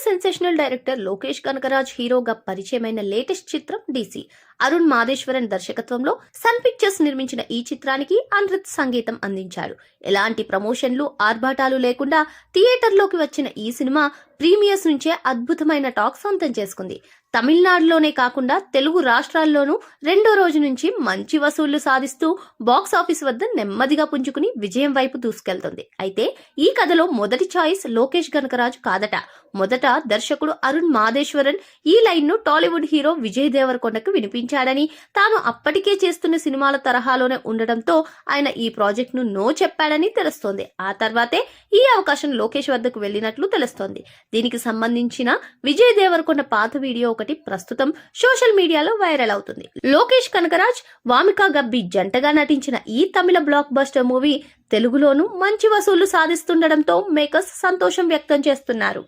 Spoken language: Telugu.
సెన్సేషనల్ డైరెక్టర్ లోకేష్ కనకరాజ్ హీరోగా పరిచయమైన లేటెస్ట్ చిత్రం డీసీ. అరుణ్ మాదేశ్వరన్ దర్శకత్వంలో సన్ పిక్చర్స్ నిర్మించిన ఈ చిత్రానికి అనిరుద్ సంగీతం అందించారు. ఎలాంటి ప్రమోషన్లు ఆర్భాటాలు లేకుండా థియేటర్లోకి వచ్చిన ఈ సినిమా ప్రీమియర్స్ నుంచే అద్భుతమైన టాక్ సొంతం చేసుకుంది. తమిళనాడులోనే కాకుండా తెలుగు రాష్ట్రాల్లోనూ రెండో రోజు నుంచి మంచి వసూళ్లు సాధిస్తూ బాక్స్ ఆఫీస్ వద్ద నెమ్మదిగా పుంజుకుని విజయం వైపు దూసుకెళ్తుంది. అయితే ఈ కథలో మొదటి చాయిస్ లోకేష్ కనకరాజ్ కాదట. మొదట దర్శకుడు అరుణ్ మాదేశ్వరన్ ఈ లైన్ ను టాలీవుడ్ హీరో విజయ్ దేవరకొండకు వినిపించాడని, తాను అప్పటికే చేస్తున్న సినిమాల తరహాలోనే ఉండడంతో ఆయన ఈ ప్రాజెక్ట్ ను నో చెప్పాడని తెలుస్తోంది. ఆ తర్వాతే ఈ అవకాశం లోకేష్ వద్దకు వెళ్లినట్లు తెలుస్తోంది. దీనికి సంబంధించిన విజయ్ దేవరకొండ పాత వీడియో ఒకటి ప్రస్తుతం సోషల్ మీడియాలో వైరల్ అవుతుంది. లోకేష్ కనకరాజ్, వామికా గబ్బి జంటగా నటించిన ఈ తమిళ బ్లాక్ బస్టర్ మూవీ తెలుగులోనూ మంచి వసూళ్లు సాధిస్తుండటంతో మేకర్స్ సంతోషం వ్యక్తం చేస్తున్నారు.